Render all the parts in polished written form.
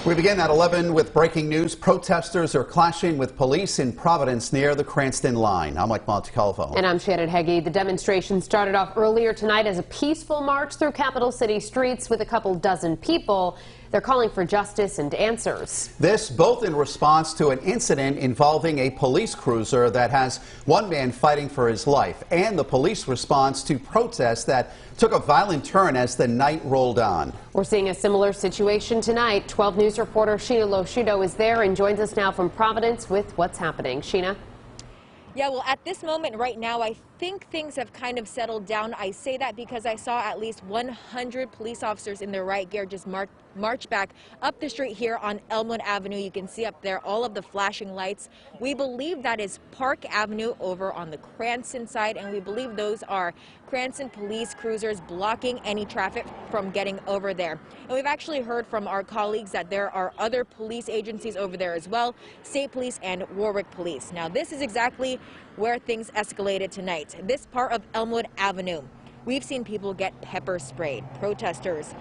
We begin at 11 with breaking news. Protesters are clashing with police in Providence near the Cranston line. I'm Mike Montecalvo. And I'm Shannon Heggie. The demonstration started off earlier tonight as a peaceful march through capital city streets with a couple dozen people. They're calling for justice and answers. This both in response to an incident involving a police cruiser that has one man fighting for his life, and the police response to protests that took a violent turn as the night rolled on. We're seeing a similar situation tonight. 12 News reporter Sheena Loshudo is there and joins us now from Providence with what's happening. Sheena? Yeah, well, at this moment right now, I think things have kind of settled down. I say that because I saw at least 100 police officers in their riot gear just march back up the street here on Elmwood Avenue. You can see up there all of the flashing lights. We believe that is Park Avenue over on the Cranston side, and we believe those are Cranston police cruisers blocking any traffic from getting over there. And we've actually heard from our colleagues that there are other police agencies over there as well, State Police and Warwick Police. Now, this is exactly where things escalated tonight. This part of Elmwood Avenue, we've seen people get pepper sprayed. Protesters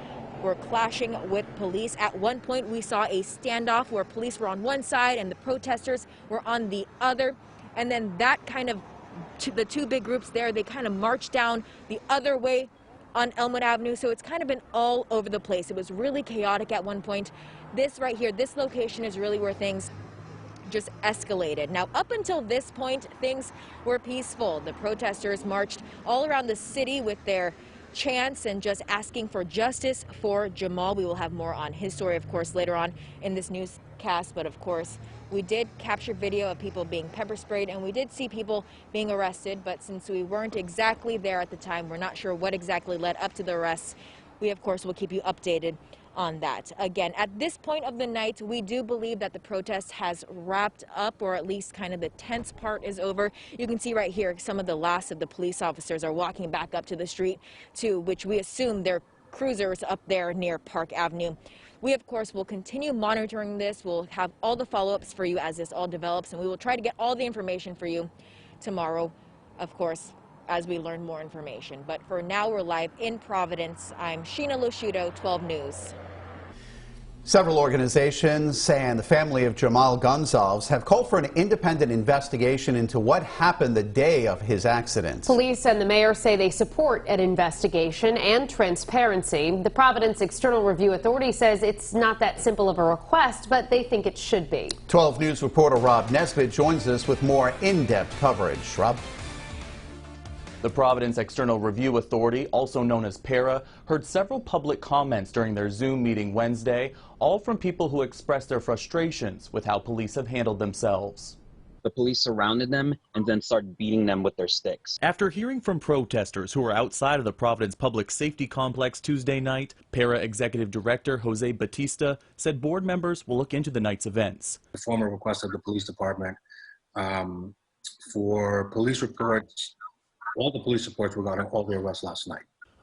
were clashing with police. At one point, we saw a standoff where police were on one side and the protesters were on the other. And then that kind of, the two big groups there, they kind of marched down the other way on Elmwood Avenue. So it's kind of been all over the place. It was really chaotic at one point. This right here, this location is really where things just escalated. Now, up until this point, things were peaceful. The protesters marched all around the city with their chants and just asking for justice for Jamal. We will have more on his story, of course, later on in this newscast. But of course, we did capture video of people being pepper sprayed, and we did see people being arrested. But since we weren't exactly there at the time, we're not sure what exactly led up to the arrests. We, of course, will keep you updated on that. Again, at this point of the night, we do believe that the protest has wrapped up, or at least kind of the tense part is over. You can see right here some of the last of the police officers are walking back up to the street, to which we assume they're cruisers up there near Park Avenue. We, of course, will continue monitoring this. We'll have all the follow-ups for you as this all develops, and we will try to get all the information for you tomorrow, of course, as we learn more information. But for now, we're live in Providence. I'm Sheena Loshudo, 12 News. Several organizations and the family of Jamal Gonsalves have called for an independent investigation into what happened the day of his accident. Police and the mayor say they support an investigation and transparency. The Providence External Review Authority says it's not that simple of a request, but they think it should be. 12 News reporter Rob Nesbitt joins us with more in-depth coverage. Rob? The Providence External Review Authority, also known as PARA, heard several public comments during their Zoom meeting Wednesday, all from people who expressed their frustrations with how police have handled themselves. The police surrounded them and then started beating them with their sticks. After hearing from protesters who were outside of the Providence Public Safety Complex Tuesday night, PARA Executive Director Jose Batista said board members will look into the night's events. The former request of the police department for police reports. All the police reports regarding all the arrests last night.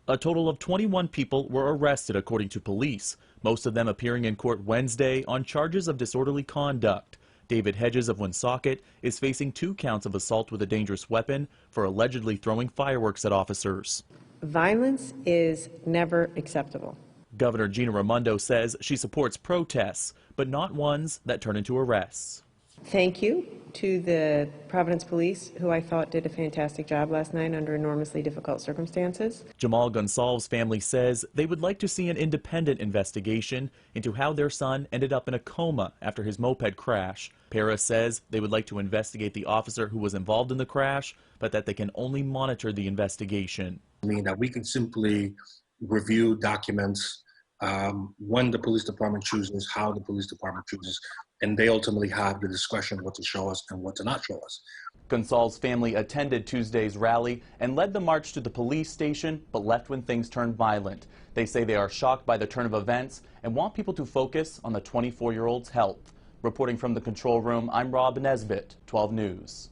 A total of 21 people were arrested, according to police, most of them appearing in court Wednesday on charges of disorderly conduct. David Hedges of Woonsocket is facing 2 counts of assault with a dangerous weapon for allegedly throwing fireworks at officers. Violence is never acceptable. Governor Gina Raimondo says she supports protests, but not ones that turn into arrests. Thank you to the Providence Police, who I thought did a fantastic job last night under enormously difficult circumstances. Jamal Gonsalves' family says they would like to see an independent investigation into how their son ended up in a coma after his moped crash. PARA says they would like to investigate the officer who was involved in the crash, but that they can only monitor the investigation. I mean, that we can simply review documents when the police department chooses, how the police department chooses, and they ultimately have the discretion what to show us and what to not show us. Gonsalves' family attended Tuesday's rally and led the march to the police station, but left when things turned violent. They say they are shocked by the turn of events and want people to focus on the 24-year-old's health. Reporting from the control room, I'm Rob Nesbitt, 12 News.